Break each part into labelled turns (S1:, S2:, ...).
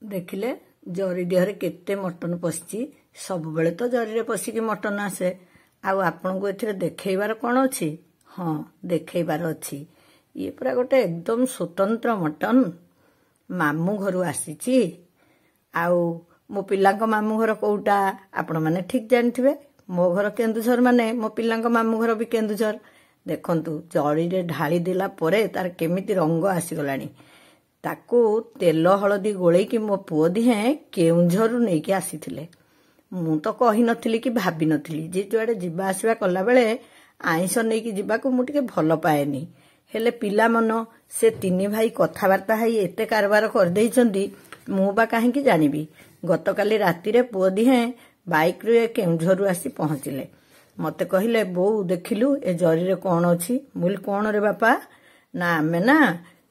S1: ଦେଖିଲେ ଜରି ଦେହରେ କେତେ ମଟନ ପଶିଛି। ସବୁବେଳେ ତ ଜରିରେ ପଶିକି ମଟନ ଆସେ। ଆଉ ଆପଣଙ୍କୁ ଏଥିରେ ଦେଖେଇବାର କ'ଣ ଅଛି? ହଁ, ଦେଖେଇବାର ଅଛି। ଇଏ ପୁରା ଗୋଟେ ଏକଦମ ସ୍ୱତନ୍ତ୍ର ମଟନ। ମାମୁଁ ଘରୁ ଆସିଛି। ଆଉ ମୋ ପିଲାଙ୍କ ମାମୁଁ ଘର କୋଉଟା ଆପଣମାନେ ଠିକ୍ ଜାଣିଥିବେ। ମୋ ଘର କେନ୍ଦୁଝର, ମାନେ ମୋ ପିଲାଙ୍କ ମାମୁଁ ଘର ବି କେନ୍ଦୁଝର। ଦେଖନ୍ତୁ ଜରିରେ ଢାଳି ଦେଲା ପରେ ତାର କେମିତି ରଙ୍ଗ ଆସିଗଲାଣି। ତାକୁ ତେଲ ହଳଦୀ ଗୋଳେଇକି ମୋ ପୁଅ ଦିହେଁ କେଉଁଝରରୁ ନେଇକି ଆସିଥିଲେ। ମୁଁ ତ କହିନଥିଲି କି ଭାବିନଥିଲି ଯେ ଯୁଆଡ଼େ ଯିବା ଆସିବା କଲାବେଳେ ଆଇଁଷ ନେଇକି ଯିବାକୁ ମୁଁ ଟିକେ ଭଲ ପାଏନି। ହେଲେ ପିଲା ମନ, ସେ ତିନି ଭାଇ କଥାବାର୍ତ୍ତା ହେଇ ଏତେ କାରବାର କରିଦେଇଛନ୍ତି, ମୁଁ ବା କାହିଁକି ଜାଣିବି। ଗତକାଲି ରାତିରେ ପୁଅ ଦିହେଁ ବାଇକ୍ରେ କେଉଁଝରରୁ ଆସି ପହଞ୍ଚିଲେ। ମତେ କହିଲେ, ବୋଉ ଦେଖିଲୁ ଏ ଜରିରେ କ'ଣ ଅଛି? ମୁଁ କହିଲି, କ'ଣ ରେ ବାପା? ନା ଆମେ ନା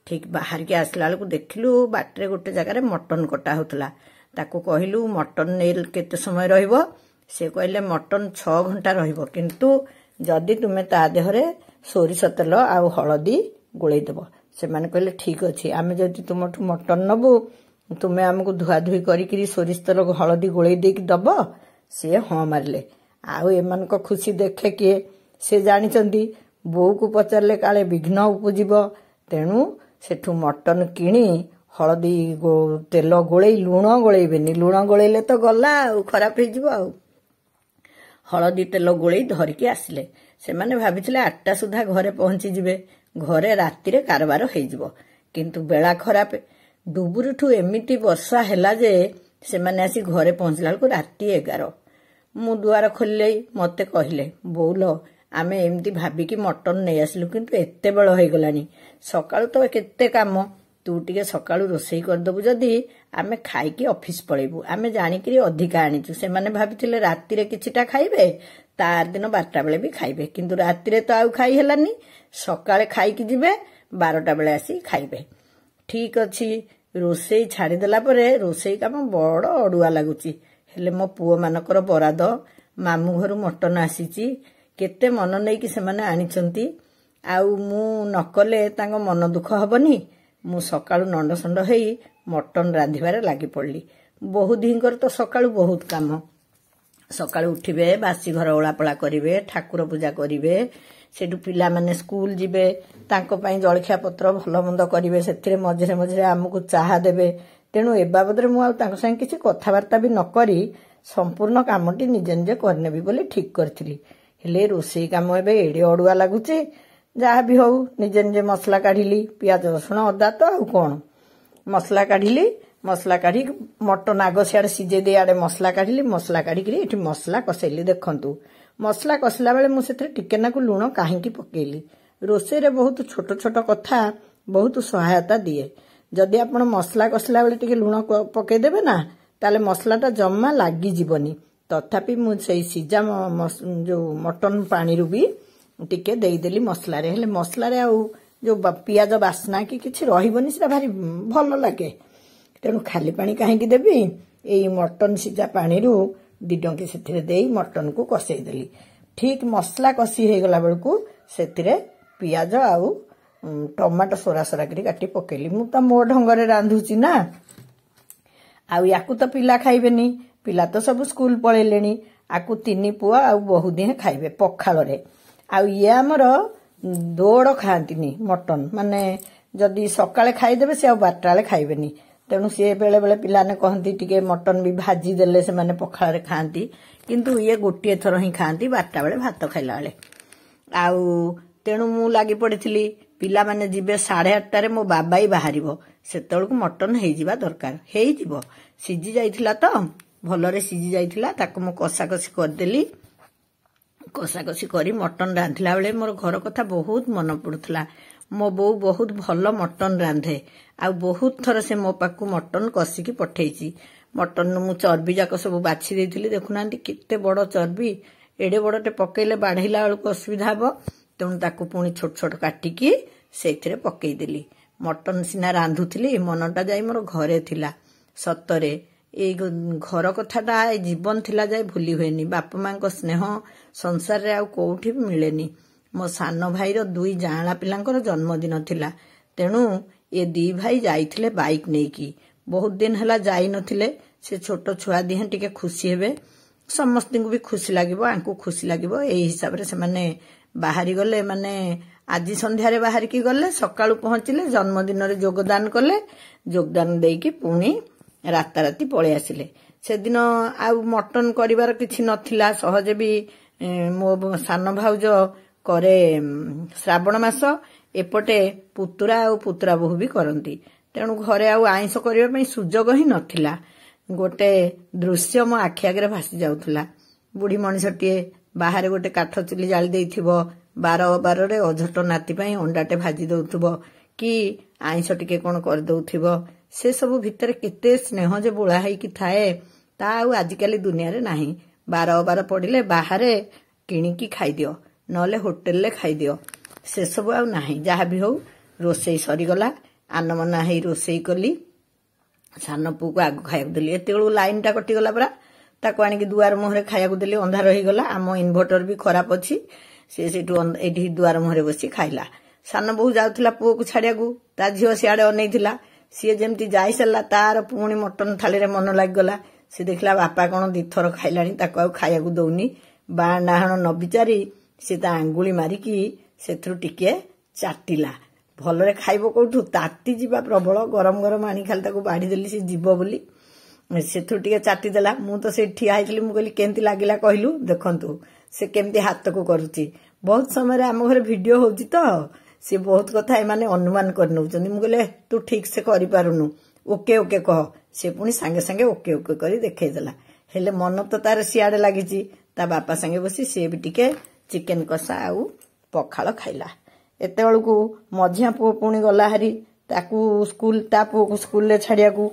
S1: ଠିକ୍ ବାହାରିକି ଆସିଲା ବେଳକୁ ଦେଖିଲୁ ବାଟରେ ଗୋଟେ ଜାଗାରେ ମଟନ କଟା ହଉଥିଲା। ତାକୁ କହିଲୁ ମଟନ ନେଇ କେତେ ସମୟ ରହିବ? ସେ କହିଲେ ମଟନ 6 ଘଣ୍ଟା ରହିବ, କିନ୍ତୁ ଯଦି ତୁମେ ତା ଦେହରେ ସୋରିଷ ତେଲ ଆଉ ହଳଦୀ ଗୋଳେଇ ଦେବ। ସେମାନେ କହିଲେ ଠିକ୍ ଅଛି, ଆମେ ଯଦି ତୁମଠୁ ମଟନ ନେବୁ ତୁମେ ଆମକୁ ଧୁଆଧୁଇ କରିକିରି ସୋରିଷ ତେଲ ହଳଦୀ ଗୋଳେଇ ଦେଇକି ଦବ? ସିଏ ହଁ ମାରିଲେ। ଆଉ ଏମାନଙ୍କ ଖୁସି ଦେଖେ କିଏ? ସେ ଜାଣିଛନ୍ତି ବୋଉକୁ ପଚାରିଲେ କାଳେ ବିଘ୍ନ ଉପୁଜିବ। ତେଣୁ ସେଠୁ ମଟନ କିଣି ହଳଦୀ ତେଲ ଗୋଳେଇ, ଲୁଣ ଗୋଳେଇବେନି, ଲୁଣ ଗୋଳେଇଲେ ତ ଗଲା ଆଉ, ଖରାପ ହେଇଯିବ। ଆଉ ହଳଦୀ ତେଲ ଗୋଳେଇ ଧରିକି ଆସିଲେ। ସେମାନେ ଭାବିଥିଲେ 8ଟା ସୁଦ୍ଧା ଘରେ ପହଞ୍ଚିଯିବେ। ଘରେ ରାତିରେ କାରବାର ହେଇଯିବ, କିନ୍ତୁ ବେଳା ଖରାପ। ଡୁବୁରିଠୁ ଏମିତି ବର୍ଷା ହେଲା ଯେ ସେମାନେ ଆସି ଘରେ ପହଞ୍ଚିଲା ବେଳକୁ ରାତି 11। ମୁଁ ଦୁଆର ଖୋଲିଲେ ମତେ କହିଲେ, ବୋଉଲ ଆମେ ଏମିତି ଭାବିକି ମଟନ ନେଇ ଆସିଲୁ, କିନ୍ତୁ ଏତେ ବେଳ ହେଇଗଲାଣି। ସକାଳୁ ତ କେତେ କାମ, ତୁ ଟିକେ ସକାଳୁ ରୋଷେଇ କରିଦେବୁ ଯଦି ଆମେ ଖାଇକି ଅଫିସ ପଳେଇବୁ। ଆମେ ଜାଣିକିରି ଅଧିକା ଆଣିଛୁ। ସେମାନେ ଭାବିଥିଲେ ରାତିରେ କିଛିଟା ଖାଇବେ, ତାର ଦିନ 12ଟା ବେଳେ ବି ଖାଇବେ, କିନ୍ତୁ ରାତିରେ ତ ଆଉ ଖାଇ ହେଲାନି। ସକାଳେ ଖାଇକି ଯିବେ, 12ଟା ବେଳେ ଆସି ଖାଇବେ। ଠିକ୍ ଅଛି। ରୋଷେଇ ଛାଡ଼ିଦେଲା ପରେ ରୋଷେଇ କାମ ବଡ଼ ଅଡୁଆ ଲାଗୁଛି। ହେଲେ ମୋ ପୁଅ ମାନଙ୍କର ବରାଦ, ମାମୁଁ ଘରୁ ମଟନ ଆସିଛି, କେତେ ମନ ନେଇକି ସେମାନେ ଆଣିଛନ୍ତି। ଆଉ ମୁଁ ନକଲେ ତାଙ୍କ ମନ ଦୁଃଖ ହବନି। ମୁଁ ସକାଳୁ ନଣ୍ଡସଣ୍ଡ ହେଇ ମଟନ ରାନ୍ଧିବାରେ ଲାଗି ପଡ଼ିଲି। ବୋହୂ ଦିହିଙ୍କର ତ ସକାଳୁ ବହୁତ କାମ। ସକାଳୁ ଉଠିବେ, ବାସି ଘର ଓଳାପଳା କରିବେ, ଠାକୁର ପୂଜା କରିବେ, ସେଠୁ ପିଲାମାନେ ସ୍କୁଲ ଯିବେ, ତାଙ୍କ ପାଇଁ ଜଳଖିଆ ପତ୍ର ଭଲ ମନ୍ଦ କରିବେ, ସେଥିରେ ମଝିରେ ମଝିରେ ଆମକୁ ଚାହା ଦେବେ। ତେଣୁ ଏ ବାବଦରେ ମୁଁ ଆଉ ତାଙ୍କ ସାଙ୍ଗେ କିଛି କଥାବାର୍ତ୍ତା ବି ନ କରି ସମ୍ପୂର୍ଣ୍ଣ କାମଟି ନିଜେ ନିଜେ କରିନେବି ବୋଲି ଠିକ୍ କରିଥିଲି। ହେଲେ ରୋଷେଇ କାମ ଏବେ ଏଡ଼େ ଅଡୁଆ ଲାଗୁଛି। ଯାହା ବି ହଉ, ନିଜେ ନିଜେ ମସଲା କାଢ଼ିଲି, ପିଆଜ ରସୁଣ ଅଦା ତ ଆଉ କ'ଣ। ମସଲା କାଢ଼ିଲି, ମସଲା କାଢ଼ି ମଟନ ଆଗ ସିଆଡ଼େ ସିଝେଇ ଦେଇ ଆଡ଼େ ମସଲା କାଢ଼ିଲି। ମସଲା କାଢ଼ିକିରି ଏଠି ମସଲା କଷେଇଲି। ଦେଖନ୍ତୁ, ମସଲା କଷିଲା ବେଳେ ମୁଁ ସେଥିରେ ଟିକେ ନାକୁ ଲୁଣ କାହିଁକି ପକେଇଲି? ରୋଷେଇରେ ବହୁତ ଛୋଟ ଛୋଟ କଥା ବହୁତ ସହାୟତା ଦିଏ। ଯଦି ଆପଣ ମସଲା କଷିଲା ବେଳେ ଟିକେ ଲୁଣ ପକେଇଦେବେ ନା, ତାହେଲେ ମସଲାଟା ଜମା ଲାଗିଯିବନି। ତଥାପି ମୁଁ ସେଇ ସିଝା ଯୋଉ ମଟନ ପାଣିରୁ ବି ଟିକେ ଦେଇଦେଲି ମସଲାରେ। ହେଲେ ମସଲାରେ ଆଉ ଯୋଉ ପିଆଜ ବାସ୍ନା କି କିଛି ରହିବନି, ସେଟା ଭାରି ଭଲ ଲାଗେ। ତେଣୁ ଖାଲି ପାଣି କାହିଁକି ଦେବି? ଏଇ ମଟନ ସିଝା ପାଣିରୁ 2 ଡଙ୍କି ସେଥିରେ ଦେଇ ମଟନକୁ କଷେଇଦେଲି। ଠିକ୍ ମସଲା କଷି ହେଇଗଲା ବେଳକୁ ସେଥିରେ ପିଆଜ ଆଉ ଟମାଟୋ ସରା ସରା କରି କାଟି ପକେଇଲି। ମୁଁ ତ ମୋ ଢଙ୍ଗରେ ରାନ୍ଧୁଛି ନା। ଆଉ ୟାକୁ ତ ପିଲା ଖାଇବେନି, ପିଲା ତ ସବୁ ସ୍କୁଲ ପଳେଇଲେଣି। ଆକୁ 3 ପୁଅ ଆଉ ବୋହୂ ଦିହେଁ ଖାଇବେ ପଖାଳରେ। ଆଉ ଇଏ ଆମର ଦୋଡ଼ ଖାଆନ୍ତିନି ମଟନ, ମାନେ ଯଦି ସକାଳେ ଖାଇଦେବେ ସେ ଆଉ 12ଟା ବେଳେ ଖାଇବେନି। ତେଣୁ ସିଏ ବେଳେ ବେଳେ ପିଲାମାନେ କହନ୍ତି ଟିକେ ମଟନ ବି ଭାଜି ଦେଲେ ସେମାନେ ପଖାଳରେ ଖାଆନ୍ତି, କିନ୍ତୁ ଇଏ ଗୋଟିଏ ଥର ହିଁ ଖାଆନ୍ତି 12ଟା ବେଳେ ଭାତ ଖାଇଲା ବେଳେ। ଆଉ ତେଣୁ ମୁଁ ଲାଗି ପଡ଼ିଥିଲି। ପିଲାମାନେ ଯିବେ 8:30ରେ, ମୋ ବାବାଇ ବାହାରିବ, ସେତେବେଳକୁ ମଟନ ହେଇଯିବା ଦରକାର। ହେଇଯିବ, ସିଝି ଯାଇଥିଲା ତ, ଭଲରେ ସିଝି ଯାଇଥିଲା। ତାକୁ ମୁଁ କଷାକଷି କରିଦେଲି। କଷାକଷି କରି ମଟନ ରାନ୍ଧିଲା ବେଳେ ମୋର ଘର କଥା ବହୁତ ମନେ ପଡୁଥିଲା। ମୋ ବୋଉ ବହୁତ ଭଲ ମଟନ ରାନ୍ଧେ, ଆଉ ବହୁତ ଥର ସେ ମୋ ପାଖକୁ ମଟନ କଷିକି ପଠେଇଛି। ମଟନ ମୁଁ ଚର୍ବି ଯାକ ସବୁ ବାଛି ଦେଇଥିଲି। ଦେଖୁନାହାନ୍ତି କେତେ ବଡ଼ ଚର୍ବି। ଏଡ଼େ ବଡ଼ଟେ ପକେଇଲେ ବାଢେଇଲା ବେଳକୁ ଅସୁବିଧା ହବ। ତେଣୁ ତାକୁ ପୁଣି ଛୋଟ ଛୋଟ କାଟିକି ସେଇଥିରେ ପକେଇଦେଲି। ମଟନ ସିନା ରାନ୍ଧୁଥିଲି, ମନଟା ଯାଇ ମୋର ଘରେ ଥିଲା। ସତରେ ଏଇ ଘର କଥାଟା ଏ ଜୀବନ ଥିଲା ଯାଏ ଭୁଲି ହୁଏନି। ବାପା ମାଙ୍କ ସ୍ନେହ ସଂସାରରେ ଆଉ କୋଉଠି ବି ମିଳେନି। ମୋ ସାନ ଭାଇର 2 ଯାଆଁଳା ପିଲାଙ୍କର ଜନ୍ମଦିନ ଥିଲା। ତେଣୁ ଏ 2 ଭାଇ ଯାଇଥିଲେ ବାଇକ୍ ନେଇକି। बहुत दिन हला जाई नथिले से छोट छुआ दिहे टिके खुशी हेबे समस्त भी खुशी लगे आंकु खुशी लगे यही हिसाब से माने बाहरी गले माने आज संध्यारे बाहर की गले सकाळु पहुंचले जन्मदिन रे योगदान कले योगदान देकी पुणी राताराती पळे आसिले से दिन आउ मटन करिवार किछि नथिला सहजे भी मो सान भाउज करे श्रावण मास एपटे पुतुरा और पुतुरा बोहू भी करती तेणु घरे आउ आइंस करिवा पई सुजोग ही नथिला गोटे दृश्य मो आखि आगे भासी जाउथला बुढ़ी मनिषटीए बाहर गोटे काठ चुली जाली देइथिबो बार रे अझट नाती पई अंडाटे भाजी दउथबो कि आइंस टिके कोन कर दउथिबो से सब भितर केते स्नेह जे बोला है कि थाए ता आउ आजिकाली दुनिया रे नाही बार पड़िले बाहरे किणिकी खाई दियो नले होटेल ले खाई दियो से सब आउ नाही जहाँ भी हो रोसई सरीगला आनमना है रोसई कली सान पु को आग खाया देली एत लाइन टा कटिगला परा ताको आनिकी दुआर मुहरे खाया देली अंधार होईगला आम इन्भर्टर भी खराब अच्छी से दुआर मुहरे बसी खाइला सान बहु जाउथला पुओ को छाड़ियाकू ता झील सियाड़े अनेइथिला सी जमती जाई सारा तार पुणी मटन थाली रे मन लागिगला से देखला बापा कौन दिथर खाइलानी ताको आउ खाइयाकू दउनी बा डाहण न विचारी से ता आंगुली मारिकी सेथरु टिके चाटिला भलरे खाइबो कोठु ताती जीवा प्रबल गरम गरम आनी खाली ताको बाढ़ी देली से जीव बोली सेथरु टिके चाटी देला मु तो से ठिया आइतली मु कहली केमती लागिला कहलु देखंतु से केमती हाथ को करूची बहुत समय आम घर वीडियो होची तो से बहुत कथा एमाने अनुमान कर नउचंदी मु कहले तू ठीक से करि पारुनु ओके ओके कह से पुणी सांगे सांगे ओके ओके करी देखै देला हेले मन तो तार सियाडे लागिची ता बापा संगे बसी से भी टिके चिकेन कषा आउ पखाल खाइला एते बेलकू मझिया पुओ पुणी गला हारी ताकू स्कूल ता पुओ को स्कूल ले छाड़ियाकू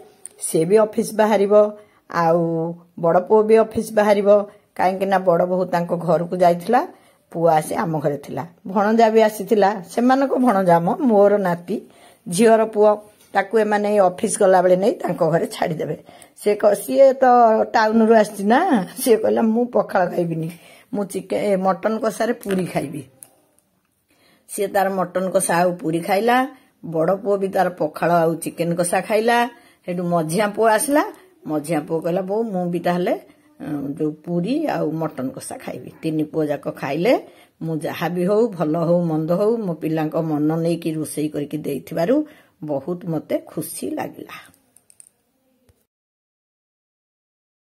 S1: से भी ऑफिस बाहरिबो आउ बड़ पुओ भी ऑफिस बाहरिबो काहेकि ना बड़ बहु तांको घर को जाइथिला पुओ आसी आम घरे थिला भणजा भी आसीथिला सेमानको भणजा मोर नाती झियर पुओ ताकू एमाने ऑफिस गला बेले नै तांको घरे छाड़ी देबे से सीए तो टाउन रु आसी ना से कहला मु पखाल खाइबिनी मु चिकेन मटन कषा रे पूरी खाइबी सी तार मटन कषा आउ पूरी खाइला बड़ पुओ भी तार पखाल आउ चिकेन कषा खाइला हेडू मझिया पुओ आसला मझिया पुओ कहला बो मु भी ताहले जो पूरी आउ मटन कषा खाइबी तीन पुओ जाक खाइले मु जहा भी हो भल हो मंद हो मो पिलांको मन नै कि रोसई करके देइथिबारु बहुत मते खुशी लागिला।